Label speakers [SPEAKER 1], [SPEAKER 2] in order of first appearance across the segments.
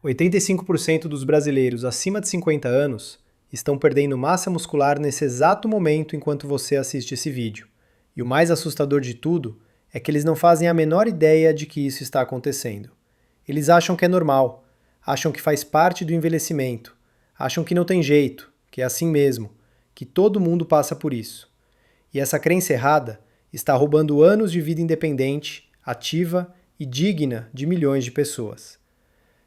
[SPEAKER 1] 85% dos brasileiros acima de 50 anos estão perdendo massa muscular nesse exato momento enquanto você assiste esse vídeo. E o mais assustador de tudo é que eles não fazem a menor ideia de que isso está acontecendo. Eles acham que é normal, acham que faz parte do envelhecimento, acham que não tem jeito, que é assim mesmo, que todo mundo passa por isso. E essa crença errada está roubando anos de vida independente, ativa e digna de milhões de pessoas.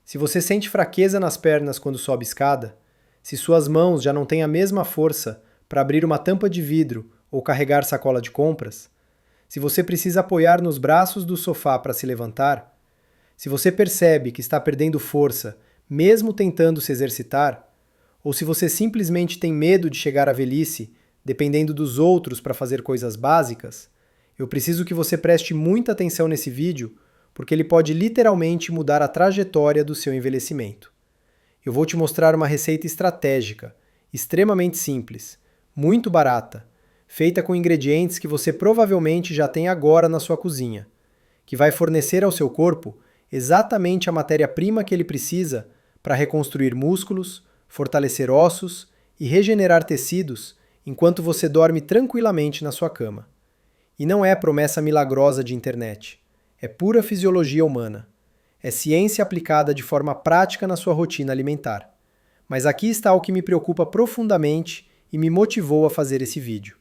[SPEAKER 1] Se você sente fraqueza nas pernas quando sobe escada, se suas mãos já não têm a mesma força para abrir uma tampa de vidro ou carregar sacola de compras, se você precisa apoiar nos braços do sofá para se levantar, se você percebe que está perdendo força mesmo tentando se exercitar, ou se você simplesmente tem medo de chegar à velhice dependendo dos outros para fazer coisas básicas, eu preciso que você preste muita atenção nesse vídeo, porque ele pode literalmente mudar a trajetória do seu envelhecimento. Eu vou te mostrar uma receita estratégica, extremamente simples, muito barata, feita com ingredientes que você provavelmente já tem agora na sua cozinha, que vai fornecer ao seu corpo exatamente a matéria-prima que ele precisa para reconstruir músculos, fortalecer ossos e regenerar tecidos enquanto você dorme tranquilamente na sua cama. E não é promessa milagrosa de internet. É pura fisiologia humana. É ciência aplicada de forma prática na sua rotina alimentar. Mas aqui está o que me preocupa profundamente e me motivou a fazer esse vídeo.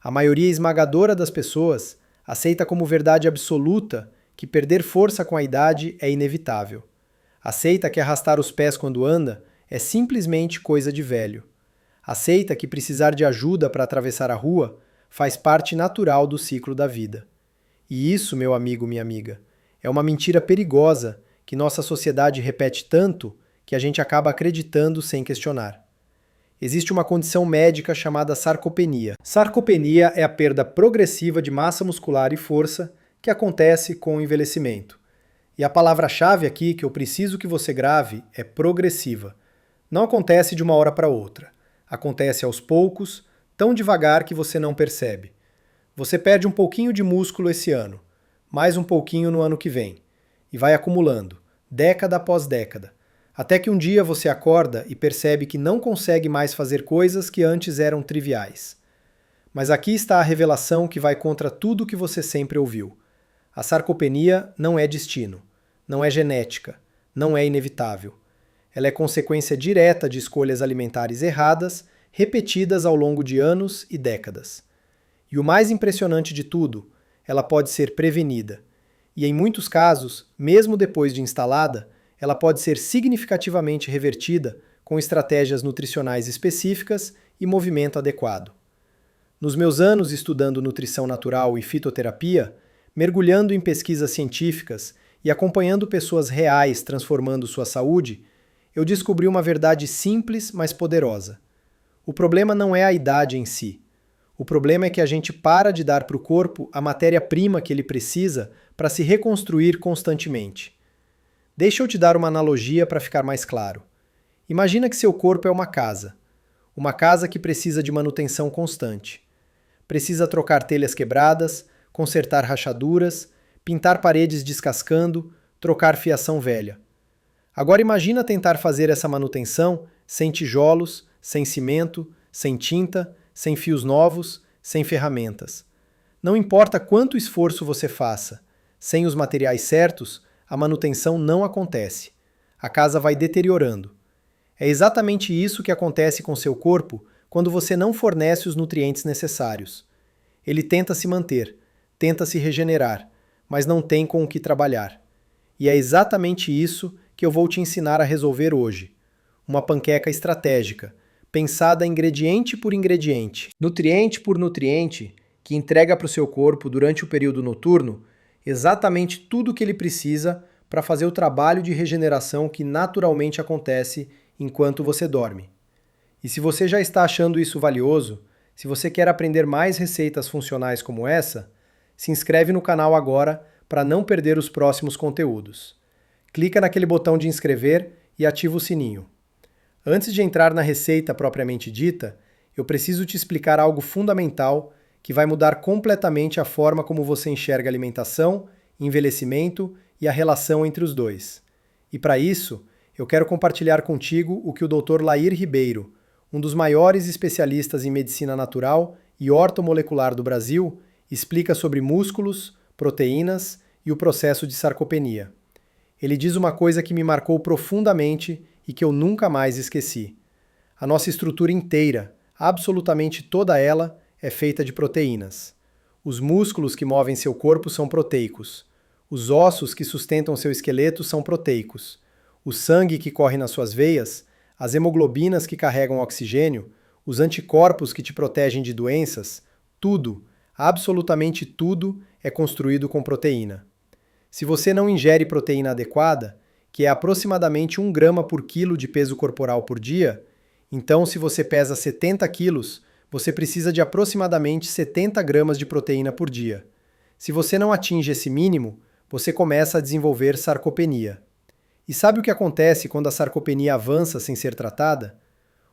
[SPEAKER 1] A maioria esmagadora das pessoas aceita como verdade absoluta que perder força com a idade é inevitável. Aceita que arrastar os pés quando anda é simplesmente coisa de velho. Aceita que precisar de ajuda para atravessar a rua faz parte natural do ciclo da vida. E isso, meu amigo, minha amiga, é uma mentira perigosa que nossa sociedade repete tanto que a gente acaba acreditando sem questionar. Existe uma condição médica chamada sarcopenia. Sarcopenia é a perda progressiva de massa muscular e força que acontece com o envelhecimento. E a palavra-chave aqui que eu preciso que você grave é progressiva. Não acontece de uma hora para outra. Acontece aos poucos, tão devagar que você não percebe. Você perde um pouquinho de músculo esse ano, mais um pouquinho no ano que vem, e vai acumulando, década após década, até que um dia você acorda e percebe que não consegue mais fazer coisas que antes eram triviais. Mas aqui está a revelação que vai contra tudo que você sempre ouviu. A sarcopenia não é destino, não é genética, não é inevitável. Ela é consequência direta de escolhas alimentares erradas, repetidas ao longo de anos e décadas. E o mais impressionante de tudo, ela pode ser prevenida. E em muitos casos, mesmo depois de instalada, ela pode ser significativamente revertida com estratégias nutricionais específicas e movimento adequado. Nos meus anos estudando nutrição natural e fitoterapia, mergulhando em pesquisas científicas e acompanhando pessoas reais transformando sua saúde, eu descobri uma verdade simples, mas poderosa. O problema não é a idade em si. O problema é que a gente para de dar para o corpo a matéria-prima que ele precisa para se reconstruir constantemente. Deixa eu te dar uma analogia para ficar mais claro. Imagina que seu corpo é uma casa que precisa de manutenção constante. Precisa trocar telhas quebradas, consertar rachaduras, pintar paredes descascando, trocar fiação velha. Agora imagina tentar fazer essa manutenção sem tijolos, sem cimento, sem tinta, sem fios novos, sem ferramentas. Não importa quanto esforço você faça, sem os materiais certos, a manutenção não acontece. A casa vai deteriorando. É exatamente isso que acontece com seu corpo quando você não fornece os nutrientes necessários. Ele tenta se manter, tenta se regenerar, mas não tem com o que trabalhar. E é exatamente isso que eu vou te ensinar a resolver hoje. Uma panqueca estratégica, pensada ingrediente por ingrediente, nutriente por nutriente, que entrega para o seu corpo durante o período noturno exatamente tudo o que ele precisa para fazer o trabalho de regeneração que naturalmente acontece enquanto você dorme. E se você já está achando isso valioso, se você quer aprender mais receitas funcionais como essa, se inscreve no canal agora para não perder os próximos conteúdos. Clica naquele botão de inscrever e ativa o sininho. Antes de entrar na receita propriamente dita, eu preciso te explicar algo fundamental que vai mudar completamente a forma como você enxerga alimentação, envelhecimento e a relação entre os dois. E para isso, eu quero compartilhar contigo o que o Dr. Lair Ribeiro, um dos maiores especialistas em medicina natural e ortomolecular do Brasil, explica sobre músculos, proteínas e o processo de sarcopenia. Ele diz uma coisa que me marcou profundamente e que eu nunca mais esqueci. A nossa estrutura inteira, absolutamente toda ela, é feita de proteínas. Os músculos que movem seu corpo são proteicos. Os ossos que sustentam seu esqueleto são proteicos. O sangue que corre nas suas veias, as hemoglobinas que carregam oxigênio, os anticorpos que te protegem de doenças, tudo, absolutamente tudo, é construído com proteína. Se você não ingere proteína adequada, que é aproximadamente 1 grama por quilo de peso corporal por dia, então se você pesa 70 quilos, você precisa de aproximadamente 70 gramas de proteína por dia. Se você não atinge esse mínimo, você começa a desenvolver sarcopenia. E sabe o que acontece quando a sarcopenia avança sem ser tratada?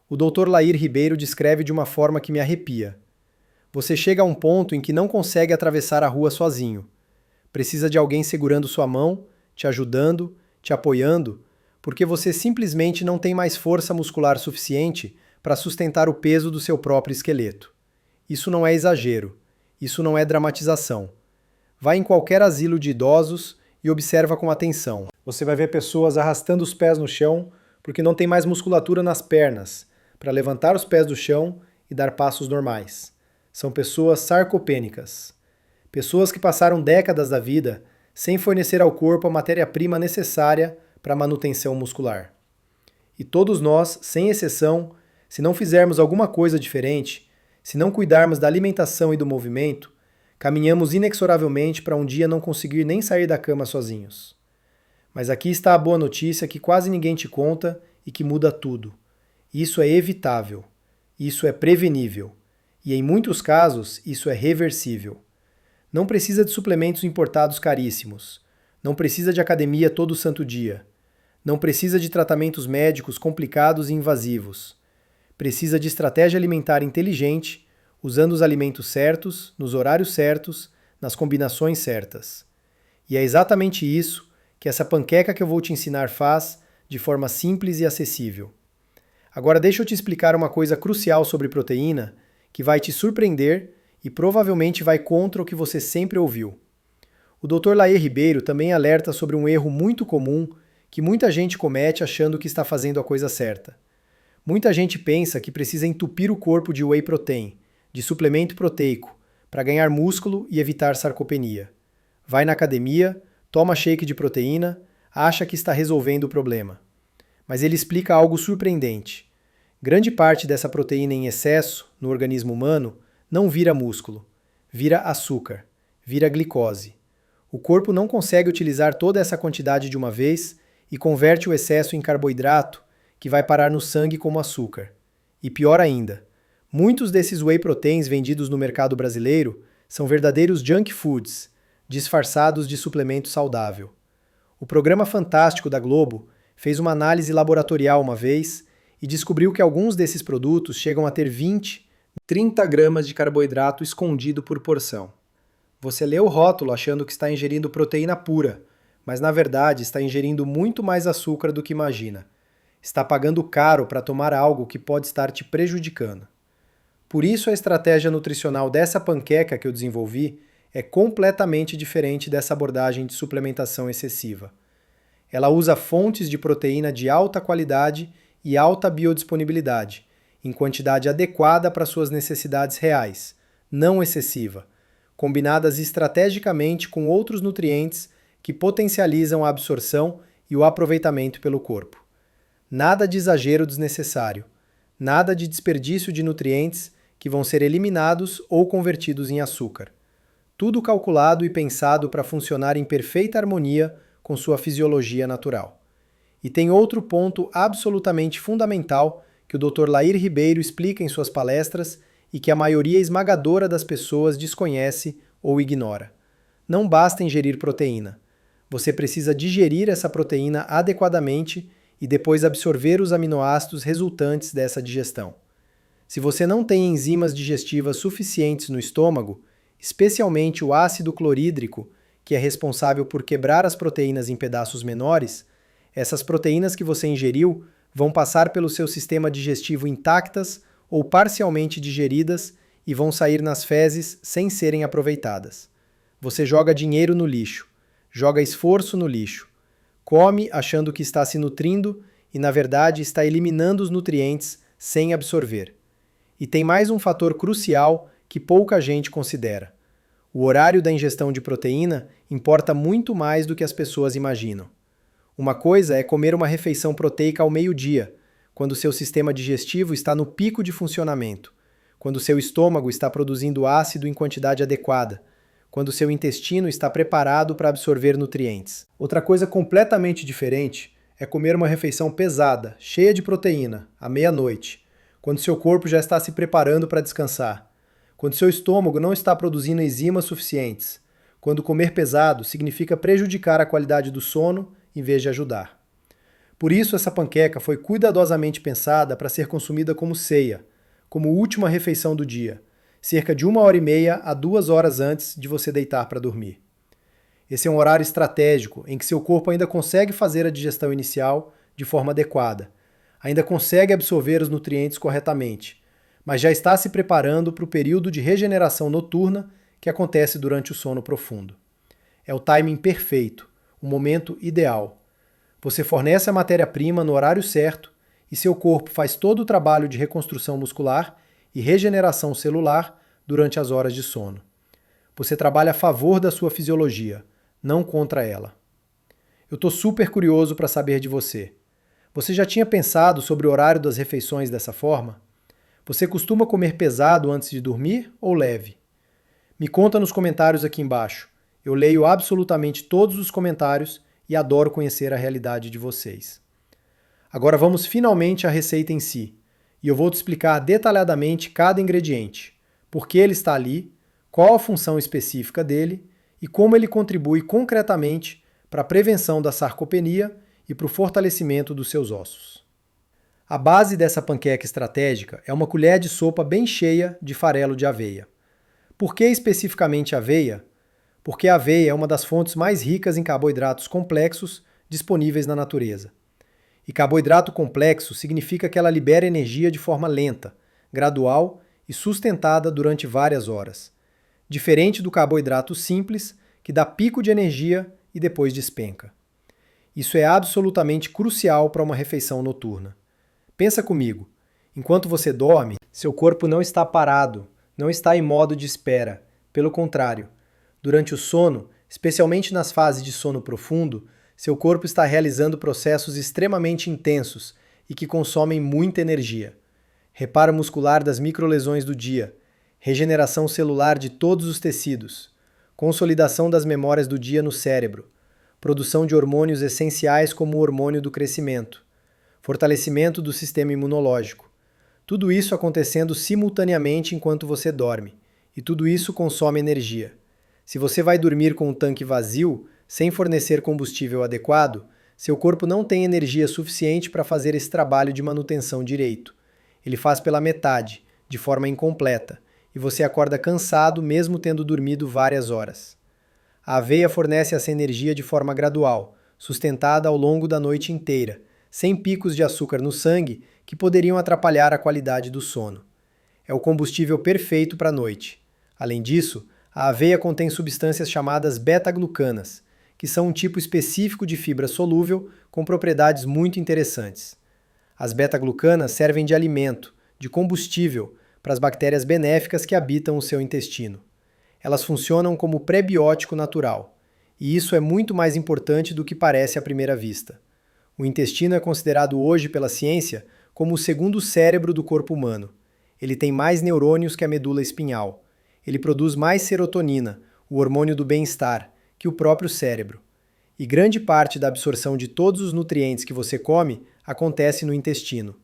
[SPEAKER 1] O Dr. Lair Ribeiro descreve de uma forma que me arrepia. Você chega a um ponto em que não consegue atravessar a rua sozinho. Precisa de alguém segurando sua mão, te ajudando, te apoiando, porque você simplesmente não tem mais força muscular suficiente para sustentar o peso do seu próprio esqueleto. Isso não é exagero, isso não é dramatização. Vai em qualquer asilo de idosos e observa com atenção. Você vai ver pessoas arrastando os pés no chão porque não tem mais musculatura nas pernas para levantar os pés do chão e dar passos normais. São pessoas sarcopênicas. Pessoas que passaram décadas da vida sem fornecer ao corpo a matéria-prima necessária para a manutenção muscular. E todos nós, sem exceção, se não fizermos alguma coisa diferente, se não cuidarmos da alimentação e do movimento, caminhamos inexoravelmente para um dia não conseguir nem sair da cama sozinhos. Mas aqui está a boa notícia que quase ninguém te conta e que muda tudo. Isso é evitável. Isso é prevenível. E em muitos casos, isso é reversível. Não precisa de suplementos importados caríssimos. Não precisa de academia todo santo dia. Não precisa de tratamentos médicos complicados e invasivos. Precisa de estratégia alimentar inteligente, usando os alimentos certos, nos horários certos, nas combinações certas. E é exatamente isso que essa panqueca que eu vou te ensinar faz de forma simples e acessível. Agora deixa eu te explicar uma coisa crucial sobre proteína que vai te surpreender e provavelmente vai contra o que você sempre ouviu. O Dr. Lair Ribeiro também alerta sobre um erro muito comum que muita gente comete achando que está fazendo a coisa certa. Muita gente pensa que precisa entupir o corpo de whey protein, de suplemento proteico, para ganhar músculo e evitar sarcopenia. Vai na academia, toma shake de proteína, acha que está resolvendo o problema. Mas ele explica algo surpreendente. Grande parte dessa proteína em excesso, no organismo humano, não vira músculo, vira açúcar, vira glicose. O corpo não consegue utilizar toda essa quantidade de uma vez e converte o excesso em carboidrato, que vai parar no sangue como açúcar. E pior ainda, muitos desses whey proteins vendidos no mercado brasileiro são verdadeiros junk foods, disfarçados de suplemento saudável. O programa Fantástico da Globo fez uma análise laboratorial uma vez e descobriu que alguns desses produtos chegam a ter 20, 30 gramas de carboidrato escondido por porção. Você lê o rótulo achando que está ingerindo proteína pura, mas na verdade está ingerindo muito mais açúcar do que imagina. Está pagando caro para tomar algo que pode estar te prejudicando. Por isso a estratégia nutricional dessa panqueca que eu desenvolvi é completamente diferente dessa abordagem de suplementação excessiva. Ela usa fontes de proteína de alta qualidade e alta biodisponibilidade, em quantidade adequada para suas necessidades reais, não excessiva, combinadas estrategicamente com outros nutrientes que potencializam a absorção e o aproveitamento pelo corpo. Nada de exagero desnecessário, nada de desperdício de nutrientes que vão ser eliminados ou convertidos em açúcar. Tudo calculado e pensado para funcionar em perfeita harmonia com sua fisiologia natural. E tem outro ponto absolutamente fundamental que o Dr. Lair Ribeiro explica em suas palestras e que a maioria esmagadora das pessoas desconhece ou ignora. Não basta ingerir proteína. Você precisa digerir essa proteína adequadamente e depois absorver os aminoácidos resultantes dessa digestão. Se você não tem enzimas digestivas suficientes no estômago, especialmente o ácido clorídrico, que é responsável por quebrar as proteínas em pedaços menores, Essas proteínas que você ingeriu vão passar pelo seu sistema digestivo intactas ou parcialmente digeridas e vão sair nas fezes sem serem aproveitadas. Você joga dinheiro no lixo, joga esforço no lixo, come achando que está se nutrindo e, na verdade, está eliminando os nutrientes sem absorver. E tem mais um fator crucial que pouca gente considera. O horário da ingestão de proteína importa muito mais do que as pessoas imaginam. Uma coisa é comer uma refeição proteica ao meio-dia, quando seu sistema digestivo está no pico de funcionamento, quando seu estômago está produzindo ácido em quantidade adequada, quando seu intestino está preparado para absorver nutrientes. Outra coisa completamente diferente é comer uma refeição pesada, cheia de proteína, à meia-noite, quando seu corpo já está se preparando para descansar, quando seu estômago não está produzindo enzimas suficientes, quando comer pesado significa prejudicar a qualidade do sono em vez de ajudar. Por isso, essa panqueca foi cuidadosamente pensada para ser consumida como ceia, como última refeição do dia, cerca de 1h30 a 2 horas antes de você deitar para dormir. Esse é um horário estratégico em que seu corpo ainda consegue fazer a digestão inicial de forma adequada, ainda consegue absorver os nutrientes corretamente, mas já está se preparando para o período de regeneração noturna que acontece durante o sono profundo. É o timing perfeito, o momento ideal. Você fornece a matéria-prima no horário certo e seu corpo faz todo o trabalho de reconstrução muscular e regeneração celular durante as horas de sono. Você trabalha a favor da sua fisiologia, não contra ela. Eu estou super curioso para saber de você. Você já tinha pensado sobre o horário das refeições dessa forma? Você costuma comer pesado antes de dormir ou leve? Me conta nos comentários aqui embaixo. Eu leio absolutamente todos os comentários e adoro conhecer a realidade de vocês. Agora vamos finalmente à receita em si, e eu vou te explicar detalhadamente cada ingrediente, por que ele está ali, qual a função específica dele e como ele contribui concretamente para a prevenção da sarcopenia e para o fortalecimento dos seus ossos. A base dessa panqueca estratégica é uma colher de sopa bem cheia de farelo de aveia. Por que especificamente aveia? Porque a aveia é uma das fontes mais ricas em carboidratos complexos disponíveis na natureza. E carboidrato complexo significa que ela libera energia de forma lenta, gradual e sustentada durante várias horas. Diferente do carboidrato simples, que dá pico de energia e depois despenca. Isso é absolutamente crucial para uma refeição noturna. Pensa comigo, enquanto você dorme, seu corpo não está parado, não está em modo de espera. Pelo contrário, durante o sono, especialmente nas fases de sono profundo, seu corpo está realizando processos extremamente intensos e que consomem muita energia. Reparo muscular das microlesões do dia, regeneração celular de todos os tecidos, consolidação das memórias do dia no cérebro, produção de hormônios essenciais como o hormônio do crescimento, fortalecimento do sistema imunológico. Tudo isso acontecendo simultaneamente enquanto você dorme, e tudo isso consome energia. Se você vai dormir com o tanque vazio, sem fornecer combustível adequado, seu corpo não tem energia suficiente para fazer esse trabalho de manutenção direito. Ele faz pela metade, de forma incompleta, e você acorda cansado mesmo tendo dormido várias horas. A aveia fornece essa energia de forma gradual, sustentada ao longo da noite inteira, sem picos de açúcar no sangue que poderiam atrapalhar a qualidade do sono. É o combustível perfeito para a noite. Além disso, a aveia contém substâncias chamadas beta-glucanas, que são um tipo específico de fibra solúvel com propriedades muito interessantes. As beta-glucanas servem de alimento, de combustível, para as bactérias benéficas que habitam o seu intestino. Elas funcionam como prebiótico natural, e isso é muito mais importante do que parece à primeira vista. O intestino é considerado hoje pela ciência como o segundo cérebro do corpo humano. Ele tem mais neurônios que a medula espinhal. Ele produz mais serotonina, o hormônio do bem-estar, que o próprio cérebro. E grande parte da absorção de todos os nutrientes que você come acontece no intestino.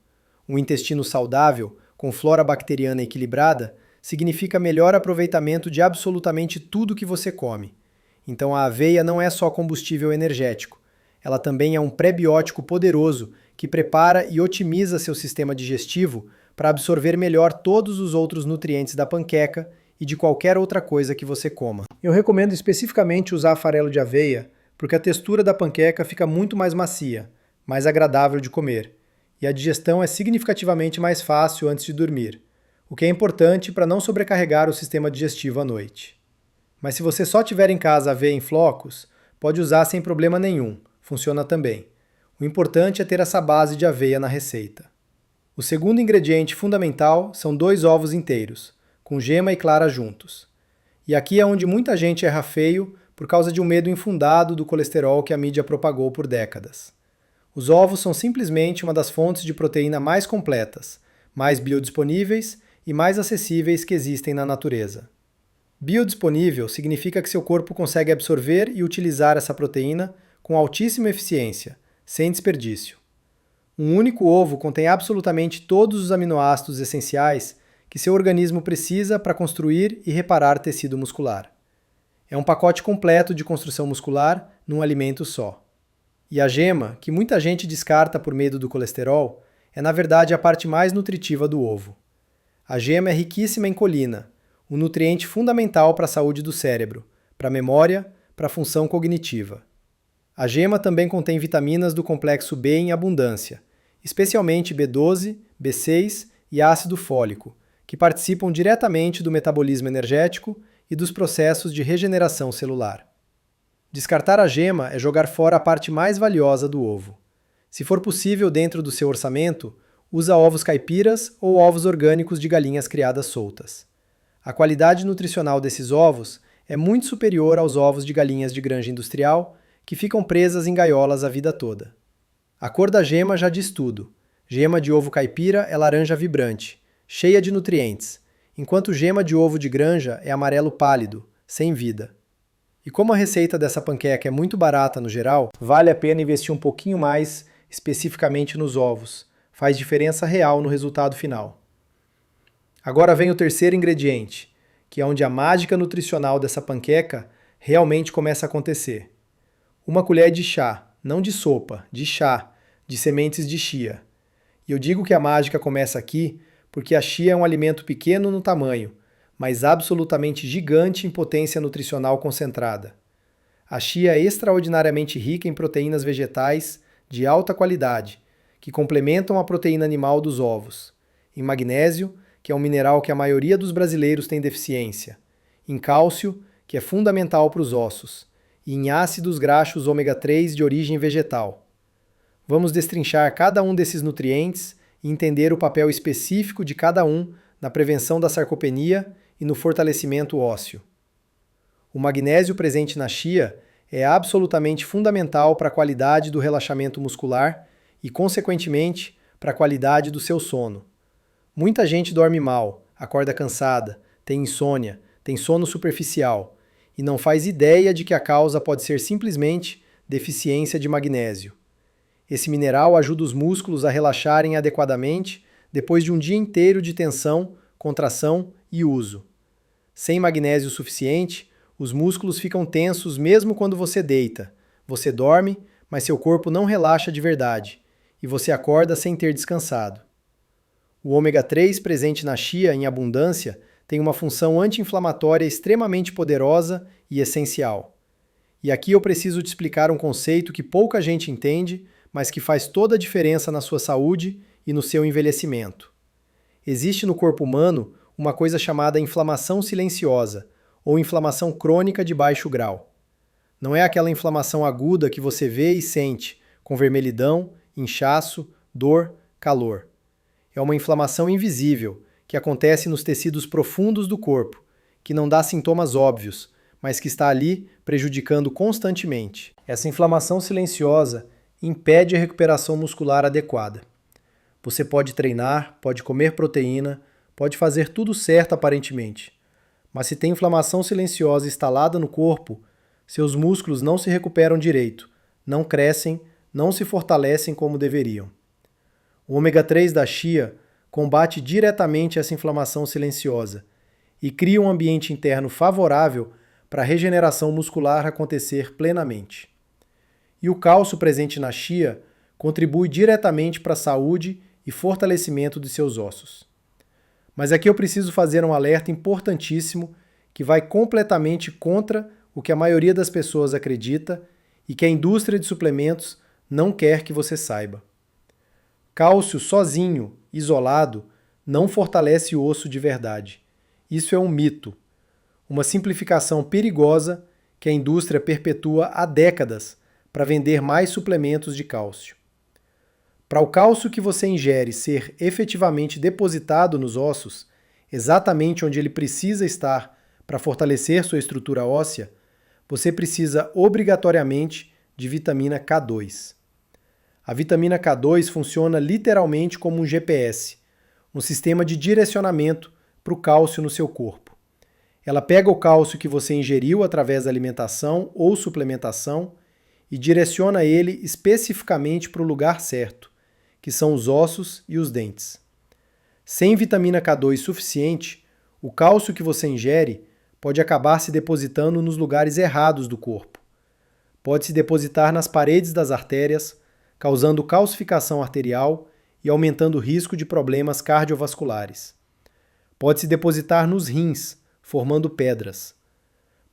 [SPEAKER 1] Um intestino saudável, com flora bacteriana equilibrada, significa melhor aproveitamento de absolutamente tudo que você come. Então a aveia não é só combustível energético, ela também é um prebiótico poderoso que prepara e otimiza seu sistema digestivo para absorver melhor todos os outros nutrientes da panqueca e de qualquer outra coisa que você coma. Eu recomendo especificamente usar farelo de aveia porque a textura da panqueca fica muito mais macia, mais agradável de comer, e a digestão é significativamente mais fácil antes de dormir, o que é importante para não sobrecarregar o sistema digestivo à noite. Mas se você só tiver em casa aveia em flocos, pode usar sem problema nenhum, funciona também. O importante é ter essa base de aveia na receita. O segundo ingrediente fundamental são 2 ovos inteiros, com gema e clara juntos. E aqui é onde muita gente erra feio por causa de um medo infundado do colesterol que a mídia propagou por décadas. Os ovos são simplesmente uma das fontes de proteína mais completas, mais biodisponíveis e mais acessíveis que existem na natureza. Biodisponível significa que seu corpo consegue absorver e utilizar essa proteína com altíssima eficiência, sem desperdício. Um único ovo contém absolutamente todos os aminoácidos essenciais que seu organismo precisa para construir e reparar tecido muscular. É um pacote completo de construção muscular num alimento só. E a gema, que muita gente descarta por medo do colesterol, é na verdade a parte mais nutritiva do ovo. A gema é riquíssima em colina, um nutriente fundamental para a saúde do cérebro, para a memória, para a função cognitiva. A gema também contém vitaminas do complexo B em abundância, especialmente B12, B6 e ácido fólico, que participam diretamente do metabolismo energético e dos processos de regeneração celular. Descartar a gema é jogar fora a parte mais valiosa do ovo. Se for possível dentro do seu orçamento, usa ovos caipiras ou ovos orgânicos de galinhas criadas soltas. A qualidade nutricional desses ovos é muito superior aos ovos de galinhas de granja industrial, que ficam presas em gaiolas a vida toda. A cor da gema já diz tudo. Gema de ovo caipira é laranja vibrante, cheia de nutrientes, enquanto gema de ovo de granja é amarelo pálido, sem vida. E como a receita dessa panqueca é muito barata no geral, vale a pena investir um pouquinho mais especificamente nos ovos. Faz diferença real no resultado final. Agora vem o terceiro ingrediente, que é onde a mágica nutricional dessa panqueca realmente começa a acontecer. Uma colher de chá, não de sopa, de chá, de sementes de chia. E eu digo que a mágica começa aqui porque a chia é um alimento pequeno no tamanho, mas absolutamente gigante em potência nutricional concentrada. A chia é extraordinariamente rica em proteínas vegetais de alta qualidade, que complementam a proteína animal dos ovos, em magnésio, que é um mineral que a maioria dos brasileiros tem deficiência, em cálcio, que é fundamental para os ossos, e em ácidos graxos ômega 3 de origem vegetal. Vamos destrinchar cada um desses nutrientes e entender o papel específico de cada um na prevenção da sarcopenia e no fortalecimento ósseo. O magnésio presente na chia é absolutamente fundamental para a qualidade do relaxamento muscular e, consequentemente, para a qualidade do seu sono. Muita gente dorme mal, acorda cansada, tem insônia, tem sono superficial e não faz ideia de que a causa pode ser simplesmente deficiência de magnésio. Esse mineral ajuda os músculos a relaxarem adequadamente depois de um dia inteiro de tensão, contração e uso. Sem magnésio suficiente, os músculos ficam tensos mesmo quando você deita. Você dorme, mas seu corpo não relaxa de verdade, e você acorda sem ter descansado. O ômega 3 presente na chia em abundância tem uma função anti-inflamatória extremamente poderosa e essencial. E aqui eu preciso te explicar um conceito que pouca gente entende, mas que faz toda a diferença na sua saúde e no seu envelhecimento. Existe no corpo humano uma coisa chamada inflamação silenciosa, ou inflamação crônica de baixo grau. Não é aquela inflamação aguda que você vê e sente, com vermelhidão, inchaço, dor, calor. É uma inflamação invisível, que acontece nos tecidos profundos do corpo, que não dá sintomas óbvios, mas que está ali prejudicando constantemente. Essa inflamação silenciosa impede a recuperação muscular adequada. Você pode treinar, pode comer proteína, pode fazer tudo certo aparentemente, mas se tem inflamação silenciosa instalada no corpo, seus músculos não se recuperam direito, não crescem, não se fortalecem como deveriam. O ômega 3 da chia combate diretamente essa inflamação silenciosa e cria um ambiente interno favorável para a regeneração muscular acontecer plenamente. E o cálcio presente na chia contribui diretamente para a saúde e fortalecimento de seus ossos. Mas aqui eu preciso fazer um alerta importantíssimo que vai completamente contra o que a maioria das pessoas acredita e que a indústria de suplementos não quer que você saiba. Cálcio sozinho, isolado, não fortalece o osso de verdade. Isso é um mito, uma simplificação perigosa que a indústria perpetua há décadas para vender mais suplementos de cálcio. Para o cálcio que você ingere ser efetivamente depositado nos ossos, exatamente onde ele precisa estar para fortalecer sua estrutura óssea, você precisa obrigatoriamente de vitamina K2. A vitamina K2 funciona literalmente como um GPS, um sistema de direcionamento para o cálcio no seu corpo. Ela pega o cálcio que você ingeriu através da alimentação ou suplementação e direciona ele especificamente para o lugar certo, que são os ossos e os dentes. Sem vitamina K2 suficiente, o cálcio que você ingere pode acabar se depositando nos lugares errados do corpo. Pode se depositar nas paredes das artérias, causando calcificação arterial e aumentando o risco de problemas cardiovasculares. Pode se depositar nos rins, formando pedras.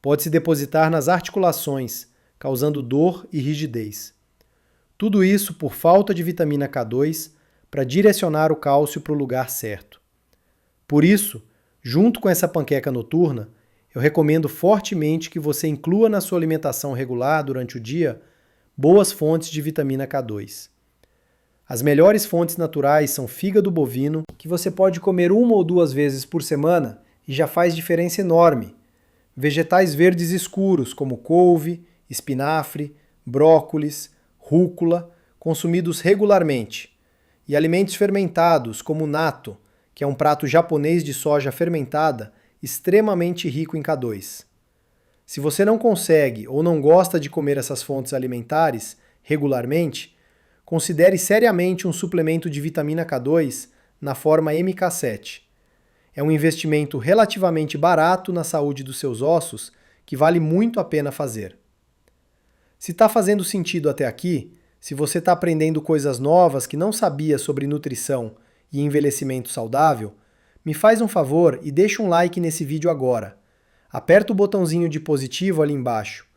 [SPEAKER 1] Pode se depositar nas articulações, causando dor e rigidez. Tudo isso por falta de vitamina K2 para direcionar o cálcio para o lugar certo. Por isso, junto com essa panqueca noturna, eu recomendo fortemente que você inclua na sua alimentação regular durante o dia boas fontes de vitamina K2. As melhores fontes naturais são fígado bovino, que você pode comer 1 ou 2 vezes por semana e já faz diferença enorme. Vegetais verdes escuros como couve, espinafre, brócolis, rúcula, consumidos regularmente. E alimentos fermentados como o natto, que é um prato japonês de soja fermentada, extremamente rico em K2. Se você não consegue ou não gosta de comer essas fontes alimentares regularmente, considere seriamente um suplemento de vitamina K2 na forma MK7. É um investimento relativamente barato na saúde dos seus ossos que vale muito a pena fazer. Se está fazendo sentido até aqui, se você está aprendendo coisas novas que não sabia sobre nutrição e envelhecimento saudável, me faz um favor e deixa um like nesse vídeo agora. Aperta o botãozinho de positivo ali embaixo.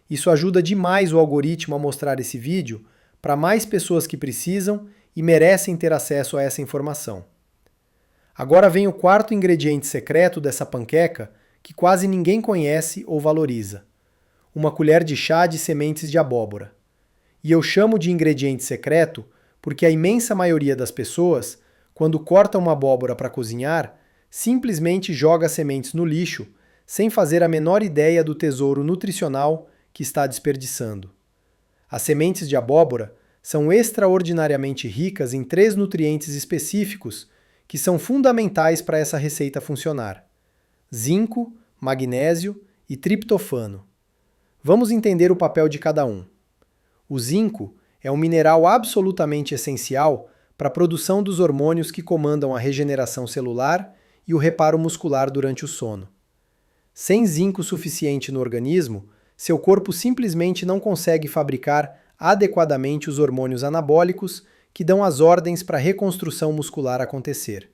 [SPEAKER 1] Isso ajuda demais o algoritmo a mostrar esse vídeo para mais pessoas que precisam e merecem ter acesso a essa informação. Agora vem o quarto ingrediente secreto dessa panqueca que quase ninguém conhece ou valoriza: uma colher de chá de sementes de abóbora. E eu chamo de ingrediente secreto porque a imensa maioria das pessoas, quando corta uma abóbora para cozinhar, simplesmente joga as sementes no lixo, sem fazer a menor ideia do tesouro nutricional que está desperdiçando. As sementes de abóbora são extraordinariamente ricas em 3 nutrientes específicos que são fundamentais para essa receita funcionar: zinco, magnésio e triptofano. Vamos entender o papel de cada um. O zinco é um mineral absolutamente essencial para a produção dos hormônios que comandam a regeneração celular e o reparo muscular durante o sono. Sem zinco suficiente no organismo, seu corpo simplesmente não consegue fabricar adequadamente os hormônios anabólicos que dão as ordens para a reconstrução muscular acontecer.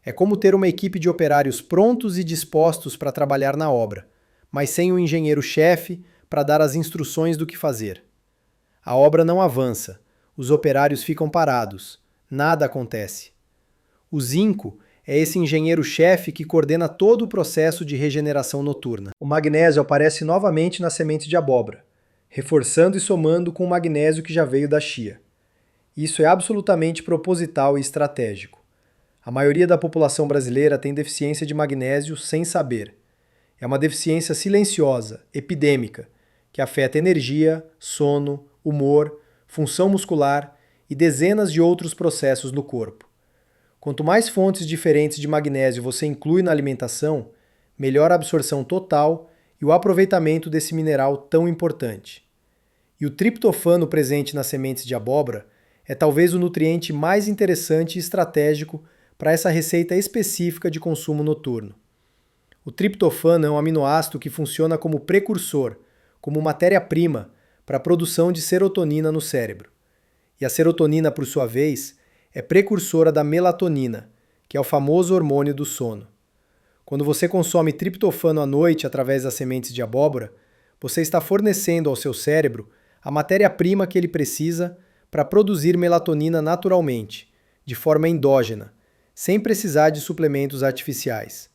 [SPEAKER 1] É como ter uma equipe de operários prontos e dispostos para trabalhar na obra, mas sem um engenheiro-chefe para dar as instruções do que fazer. A obra não avança, os operários ficam parados, nada acontece. O zinco é esse engenheiro-chefe que coordena todo o processo de regeneração noturna. O magnésio aparece novamente nas sementes de abóbora, reforçando e somando com o magnésio que já veio da chia. Isso é absolutamente proposital e estratégico. A maioria da população brasileira tem deficiência de magnésio sem saber. É uma deficiência silenciosa, epidêmica, que afeta energia, sono, humor, função muscular e dezenas de outros processos no corpo. Quanto mais fontes diferentes de magnésio você inclui na alimentação, melhor a absorção total e o aproveitamento desse mineral tão importante. E o triptofano presente nas sementes de abóbora é talvez o nutriente mais interessante e estratégico para essa receita específica de consumo noturno. O triptofano é um aminoácido que funciona como precursor, como matéria-prima para a produção de serotonina no cérebro. E a serotonina, por sua vez, é precursora da melatonina, que é o famoso hormônio do sono. Quando você consome triptofano à noite através das sementes de abóbora, você está fornecendo ao seu cérebro a matéria-prima que ele precisa para produzir melatonina naturalmente, de forma endógena, sem precisar de suplementos artificiais.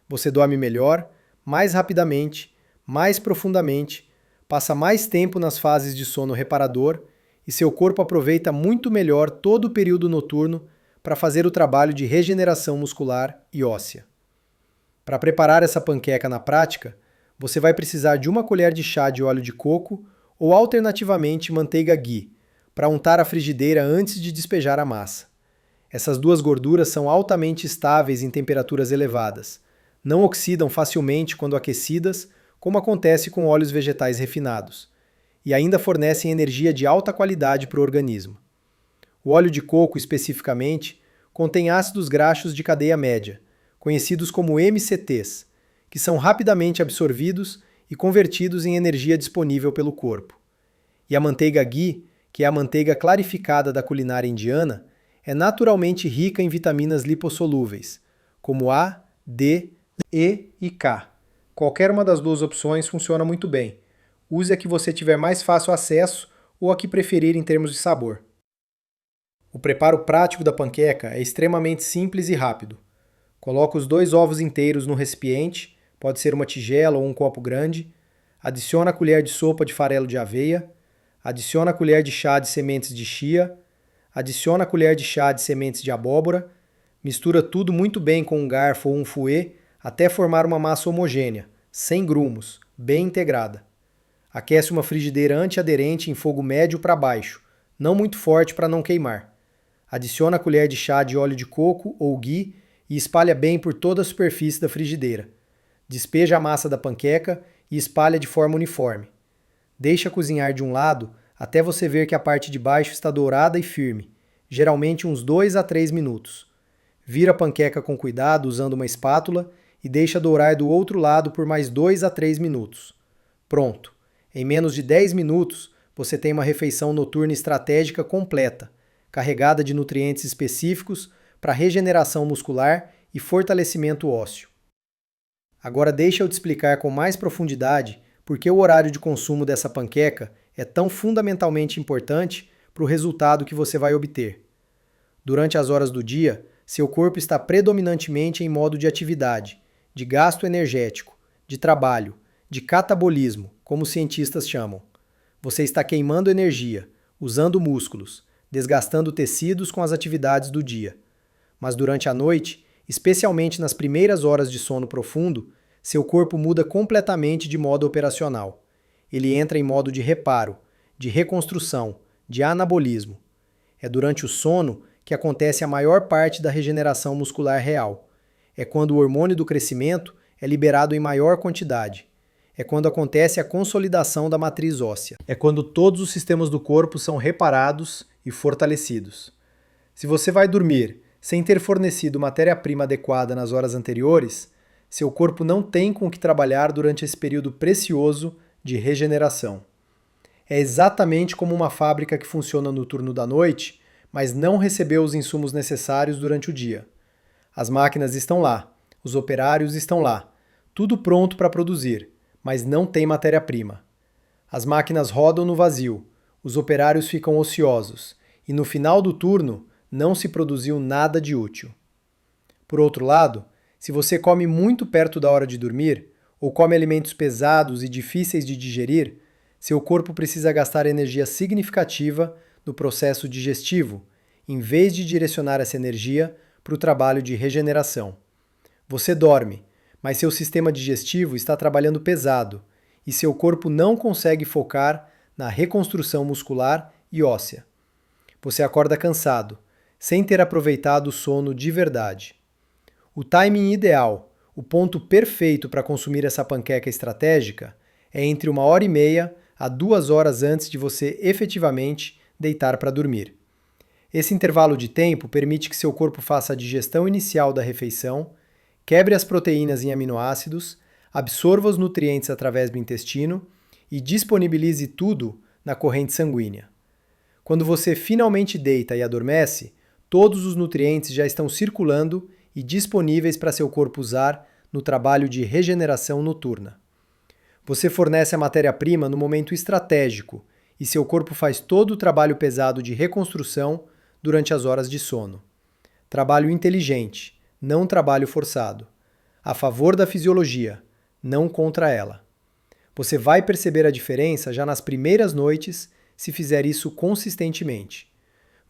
[SPEAKER 1] Você dorme melhor, mais rapidamente, mais profundamente, passa mais tempo nas fases de sono reparador e seu corpo aproveita muito melhor todo o período noturno para fazer o trabalho de regeneração muscular e óssea. Para preparar essa panqueca na prática, você vai precisar de 1 colher de chá de óleo de coco ou alternativamente manteiga ghee, para untar a frigideira antes de despejar a massa. Essas duas gorduras são altamente estáveis em temperaturas elevadas, não oxidam facilmente quando aquecidas, como acontece com óleos vegetais refinados, e ainda fornecem energia de alta qualidade para o organismo. O óleo de coco, especificamente, contém ácidos graxos de cadeia média, conhecidos como MCTs, que são rapidamente absorvidos e convertidos em energia disponível pelo corpo. E a manteiga ghee, que é a manteiga clarificada da culinária indiana, é naturalmente rica em vitaminas lipossolúveis, como A, D, E e K. Qualquer uma das duas opções funciona muito bem. Use a que você tiver mais fácil acesso ou a que preferir em termos de sabor. O preparo prático da panqueca é extremamente simples e rápido. Coloque os 2 ovos inteiros no recipiente, pode ser uma tigela ou um copo grande, adicione a colher de sopa de farelo de aveia, adicione a colher de chá de sementes de chia, adicione a colher de chá de sementes de abóbora, mistura tudo muito bem com um garfo ou um fouet até formar uma massa homogênea, sem grumos, bem integrada. Aquece uma frigideira antiaderente em fogo médio para baixo, não muito forte para não queimar. Adicione a colher de chá de óleo de coco ou ghee e espalha bem por toda a superfície da frigideira. Despeja a massa da panqueca e espalha de forma uniforme. Deixa cozinhar de um lado até você ver que a parte de baixo está dourada e firme, geralmente uns 2 a 3 minutos. Vira a panqueca com cuidado usando uma espátula e deixa dourar do outro lado por mais 2 a 3 minutos. Pronto! Em menos de 10 minutos, você tem uma refeição noturna estratégica completa, carregada de nutrientes específicos para regeneração muscular e fortalecimento ósseo. Agora deixa eu te explicar com mais profundidade por que o horário de consumo dessa panqueca é tão fundamentalmente importante para o resultado que você vai obter. Durante as horas do dia, seu corpo está predominantemente em modo de atividade, de gasto energético, de trabalho, de catabolismo, como os cientistas chamam. Você está queimando energia, usando músculos, desgastando tecidos com as atividades do dia. Mas durante a noite, especialmente nas primeiras horas de sono profundo, seu corpo muda completamente de modo operacional. Ele entra em modo de reparo, de reconstrução, de anabolismo. É durante o sono que acontece a maior parte da regeneração muscular real. É quando o hormônio do crescimento é liberado em maior quantidade. É quando acontece a consolidação da matriz óssea. É quando todos os sistemas do corpo são reparados e fortalecidos. Se você vai dormir sem ter fornecido matéria-prima adequada nas horas anteriores, seu corpo não tem com o que trabalhar durante esse período precioso de regeneração. É exatamente como uma fábrica que funciona no turno da noite, mas não recebeu os insumos necessários durante o dia. As máquinas estão lá, os operários estão lá, tudo pronto para produzir, mas não tem matéria-prima. As máquinas rodam no vazio, os operários ficam ociosos, e no final do turno não se produziu nada de útil. Por outro lado, se você come muito perto da hora de dormir, ou come alimentos pesados e difíceis de digerir, seu corpo precisa gastar energia significativa no processo digestivo, em vez de direcionar essa energia para o trabalho de regeneração. Você dorme, mas seu sistema digestivo está trabalhando pesado e seu corpo não consegue focar na reconstrução muscular e óssea. Você acorda cansado, sem ter aproveitado o sono de verdade. O timing ideal, o ponto perfeito para consumir essa panqueca estratégica, é entre 1h30 a 2 horas antes de você efetivamente deitar para dormir. Esse intervalo de tempo permite que seu corpo faça a digestão inicial da refeição, quebre as proteínas em aminoácidos, absorva os nutrientes através do intestino e disponibilize tudo na corrente sanguínea. Quando você finalmente deita e adormece, todos os nutrientes já estão circulando e disponíveis para seu corpo usar no trabalho de regeneração noturna. Você fornece a matéria-prima no momento estratégico e seu corpo faz todo o trabalho pesado de reconstrução durante as horas de sono. Trabalho inteligente, não trabalho forçado. A favor da fisiologia, não contra ela. Você vai perceber a diferença já nas primeiras noites se fizer isso consistentemente.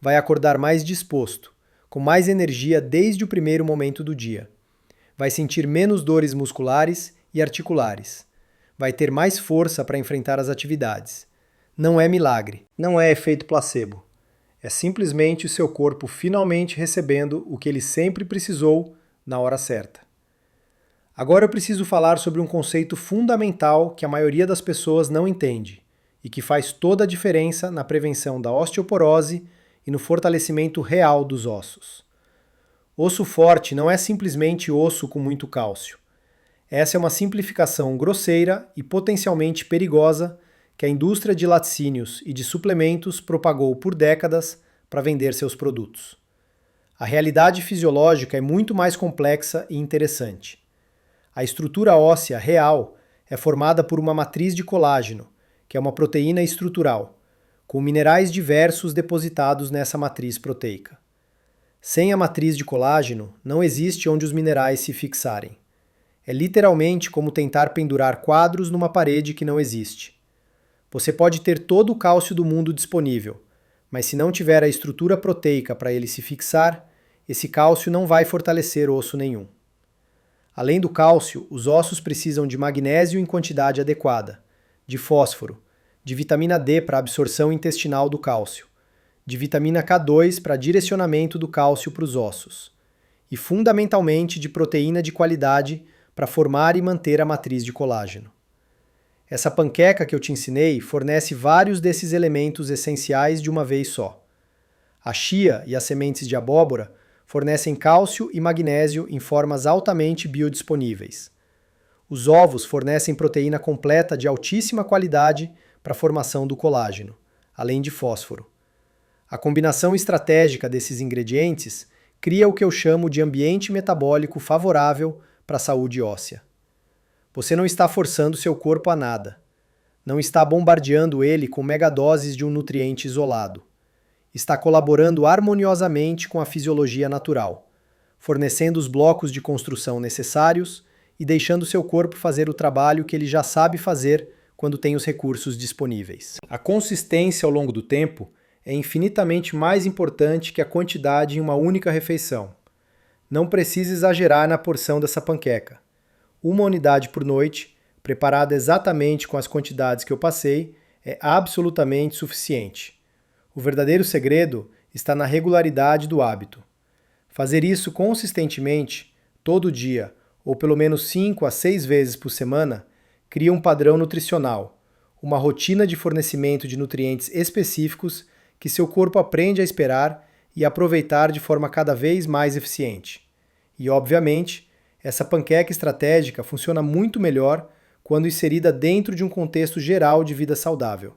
[SPEAKER 1] Vai acordar mais disposto, com mais energia desde o primeiro momento do dia. Vai sentir menos dores musculares e articulares. Vai ter mais força para enfrentar as atividades. Não é milagre, não é efeito placebo. É simplesmente o seu corpo finalmente recebendo o que ele sempre precisou na hora certa. Agora eu preciso falar sobre um conceito fundamental que a maioria das pessoas não entende e que faz toda a diferença na prevenção da osteoporose e no fortalecimento real dos ossos. Osso forte não é simplesmente osso com muito cálcio. Essa é uma simplificação grosseira e potencialmente perigosa que a indústria de laticínios e de suplementos propagou por décadas para vender seus produtos. A realidade fisiológica é muito mais complexa e interessante. A estrutura óssea real é formada por uma matriz de colágeno, que é uma proteína estrutural, com minerais diversos depositados nessa matriz proteica. Sem a matriz de colágeno, não existe onde os minerais se fixarem. É literalmente como tentar pendurar quadros numa parede que não existe. Você pode ter todo o cálcio do mundo disponível, mas se não tiver a estrutura proteica para ele se fixar, esse cálcio não vai fortalecer osso nenhum. Além do cálcio, os ossos precisam de magnésio em quantidade adequada, de fósforo, de vitamina D para absorção intestinal do cálcio, de vitamina K2 para direcionamento do cálcio para os ossos, e fundamentalmente de proteína de qualidade para formar e manter a matriz de colágeno. Essa panqueca que eu te ensinei fornece vários desses elementos essenciais de uma vez só. A chia e as sementes de abóbora fornecem cálcio e magnésio em formas altamente biodisponíveis. Os ovos fornecem proteína completa de altíssima qualidade para a formação do colágeno, além de fósforo. A combinação estratégica desses ingredientes cria o que eu chamo de ambiente metabólico favorável para a saúde óssea. Você não está forçando seu corpo a nada. Não está bombardeando ele com megadoses de um nutriente isolado. Está colaborando harmoniosamente com a fisiologia natural, fornecendo os blocos de construção necessários e deixando seu corpo fazer o trabalho que ele já sabe fazer quando tem os recursos disponíveis. A consistência ao longo do tempo é infinitamente mais importante que a quantidade em uma única refeição. Não precisa exagerar na porção dessa panqueca. Uma unidade por noite, preparada exatamente com as quantidades que eu passei, é absolutamente suficiente. O verdadeiro segredo está na regularidade do hábito. Fazer isso consistentemente, todo dia, ou pelo menos 5 a 6 vezes por semana, cria um padrão nutricional, uma rotina de fornecimento de nutrientes específicos que seu corpo aprende a esperar e aproveitar de forma cada vez mais eficiente. E, obviamente, essa panqueca estratégica funciona muito melhor quando inserida dentro de um contexto geral de vida saudável.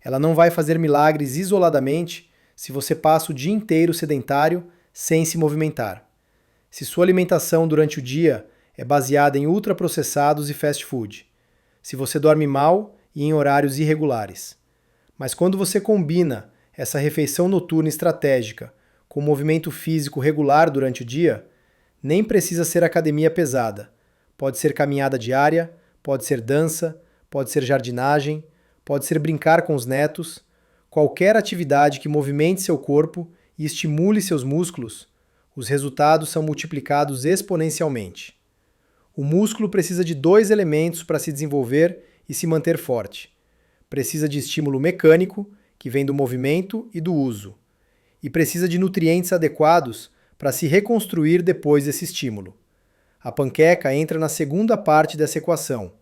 [SPEAKER 1] Ela não vai fazer milagres isoladamente se você passa o dia inteiro sedentário sem se movimentar. Se sua alimentação durante o dia é baseada em ultraprocessados e fast food. Se você dorme mal e em horários irregulares. Mas quando você combina essa refeição noturna estratégica com movimento físico regular durante o dia, nem precisa ser academia pesada. Pode ser caminhada diária, pode ser dança, pode ser jardinagem, pode ser brincar com os netos, qualquer atividade que movimente seu corpo e estimule seus músculos, os resultados são multiplicados exponencialmente. O músculo precisa de 2 elementos para se desenvolver e se manter forte. Precisa de estímulo mecânico, que vem do movimento e do uso, e precisa de nutrientes adequados para se reconstruir depois desse estímulo. A panqueca entra na segunda parte dessa equação,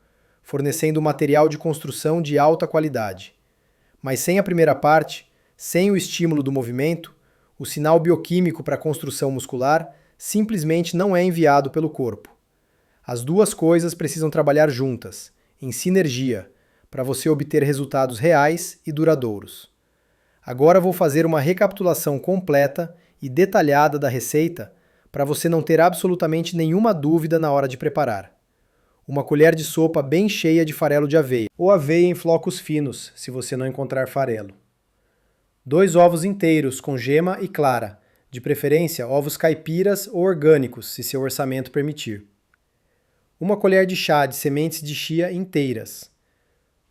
[SPEAKER 1] fornecendo material de construção de alta qualidade. Mas sem a primeira parte, sem o estímulo do movimento, o sinal bioquímico para a construção muscular simplesmente não é enviado pelo corpo. As duas coisas precisam trabalhar juntas, em sinergia, para você obter resultados reais e duradouros. Agora vou fazer uma recapitulação completa e detalhada da receita para você não ter absolutamente nenhuma dúvida na hora de preparar. uma colher de sopa bem cheia de farelo de aveia, ou aveia em flocos finos, se você não encontrar farelo. 2 ovos inteiros com gema e clara, de preferência ovos caipiras ou orgânicos, se seu orçamento permitir. 1 colher de chá de sementes de chia inteiras.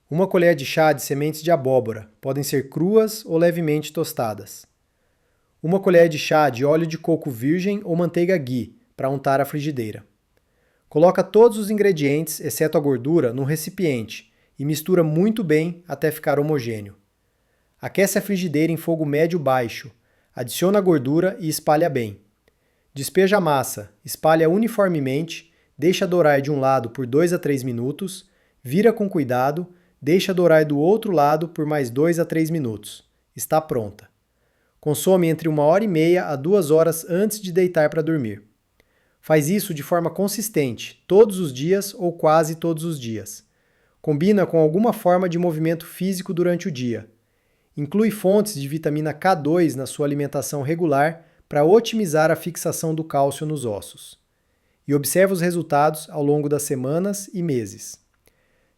[SPEAKER 1] 1 colher de chá de sementes de abóbora, podem ser cruas ou levemente tostadas. 1 colher de chá de óleo de coco virgem ou manteiga ghee, para untar a frigideira. Coloca todos os ingredientes, exceto a gordura, num recipiente e mistura muito bem até ficar homogêneo. Aquece a frigideira em fogo médio-baixo, adiciona a gordura e espalha bem. Despeja a massa, espalha uniformemente, deixa dourar de um lado por 2 a 3 minutos, vira com cuidado, deixa dourar do outro lado por mais 2 a 3 minutos. Está pronta. Consome entre 1h30 a 2 horas antes de deitar para dormir. Faz isso de forma consistente, todos os dias ou quase todos os dias. Combina com alguma forma de movimento físico durante o dia. Inclui fontes de vitamina K2 na sua alimentação regular para otimizar a fixação do cálcio nos ossos. E observe os resultados ao longo das semanas e meses.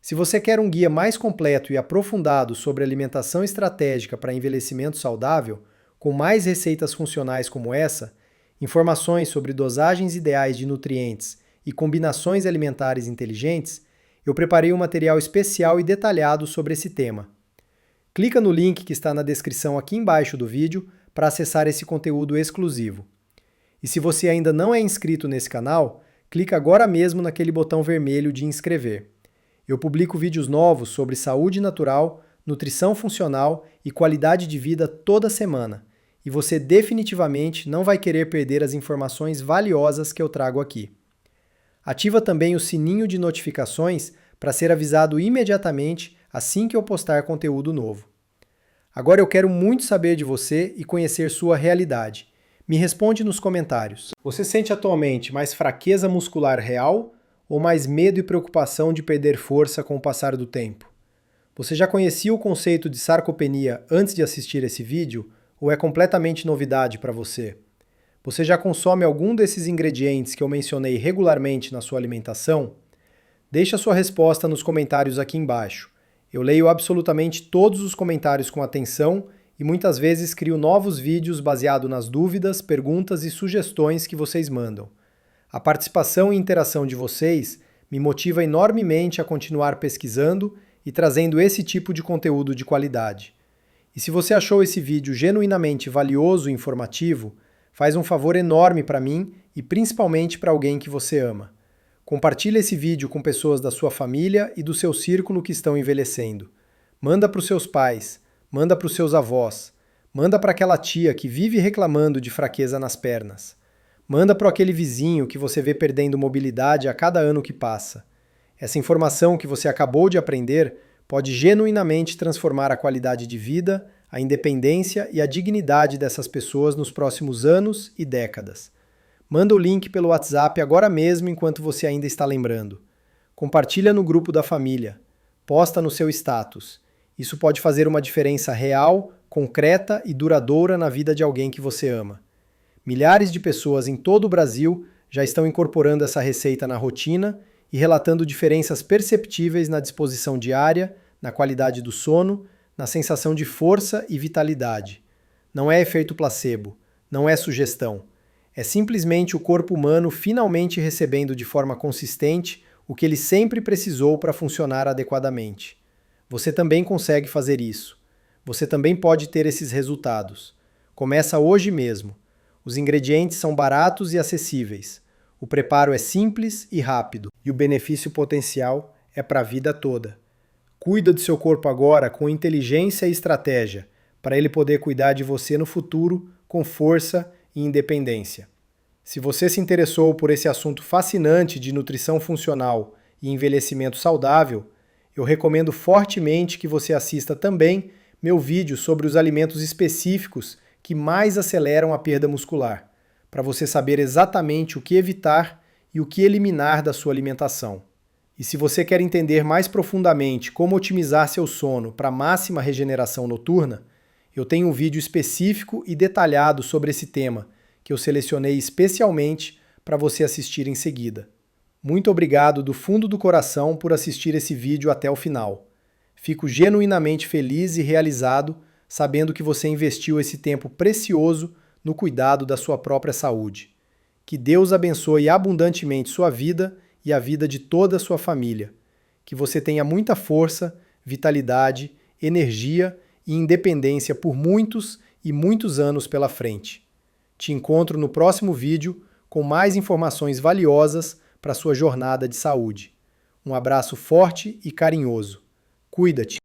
[SPEAKER 1] Se você quer um guia mais completo e aprofundado sobre alimentação estratégica para envelhecimento saudável, com mais receitas funcionais como essa, informações sobre dosagens ideais de nutrientes e combinações alimentares inteligentes, eu preparei um material especial e detalhado sobre esse tema. Clica no link que está na descrição aqui embaixo do vídeo para acessar esse conteúdo exclusivo. E se você ainda não é inscrito nesse canal, clica agora mesmo naquele botão vermelho de inscrever. Eu publico vídeos novos sobre saúde natural, nutrição funcional e qualidade de vida toda semana. E você definitivamente não vai querer perder as informações valiosas que eu trago aqui. Ativa também o sininho de notificações para ser avisado imediatamente assim que eu postar conteúdo novo. Agora eu quero muito saber de você e conhecer sua realidade. Me responde nos comentários. Você sente atualmente mais fraqueza muscular real ou mais medo e preocupação de perder força com o passar do tempo? Você já conhecia o conceito de sarcopenia antes de assistir esse vídeo ou é completamente novidade para você? Você já consome algum desses ingredientes que eu mencionei regularmente na sua alimentação? Deixe a sua resposta nos comentários aqui embaixo. Eu leio absolutamente todos os comentários com atenção e muitas vezes crio novos vídeos baseados nas dúvidas, perguntas e sugestões que vocês mandam. A participação e interação de vocês me motiva enormemente a continuar pesquisando e trazendo esse tipo de conteúdo de qualidade. E se você achou esse vídeo genuinamente valioso e informativo, faz um favor enorme para mim e principalmente para alguém que você ama. Compartilhe esse vídeo com pessoas da sua família e do seu círculo que estão envelhecendo. Manda para os seus pais, manda para os seus avós, manda para aquela tia que vive reclamando de fraqueza nas pernas. Manda para aquele vizinho que você vê perdendo mobilidade a cada ano que passa. Essa informação que você acabou de aprender pode genuinamente transformar a qualidade de vida, a independência e a dignidade dessas pessoas nos próximos anos e décadas. Manda o link pelo WhatsApp agora mesmo enquanto você ainda está lembrando. Compartilha no grupo da família. Posta no seu status. Isso pode fazer uma diferença real, concreta e duradoura na vida de alguém que você ama. Milhares de pessoas em todo o Brasil já estão incorporando essa receita na rotina e relatando diferenças perceptíveis na disposição diária, na qualidade do sono, na sensação de força e vitalidade. Não é efeito placebo, não é sugestão. É simplesmente o corpo humano finalmente recebendo de forma consistente o que ele sempre precisou para funcionar adequadamente. Você também consegue fazer isso. Você também pode ter esses resultados. Começa hoje mesmo. Os ingredientes são baratos e acessíveis. O preparo é simples e rápido. E o benefício potencial é para a vida toda. Cuida do seu corpo agora com inteligência e estratégia, para ele poder cuidar de você no futuro com força e independência. Se você se interessou por esse assunto fascinante de nutrição funcional e envelhecimento saudável, eu recomendo fortemente que você assista também meu vídeo sobre os alimentos específicos que mais aceleram a perda muscular, para você saber exatamente o que evitar e o que eliminar da sua alimentação. E se você quer entender mais profundamente como otimizar seu sono para máxima regeneração noturna, eu tenho um vídeo específico e detalhado sobre esse tema, que eu selecionei especialmente para você assistir em seguida. Muito obrigado do fundo do coração por assistir esse vídeo até o final. Fico genuinamente feliz e realizado sabendo que você investiu esse tempo precioso no cuidado da sua própria saúde. Que Deus abençoe abundantemente sua vida e a vida de toda a sua família. Que você tenha muita força, vitalidade, energia e independência por muitos e muitos anos pela frente. Te encontro no próximo vídeo com mais informações valiosas para sua jornada de saúde. Um abraço forte e carinhoso. Cuida-te!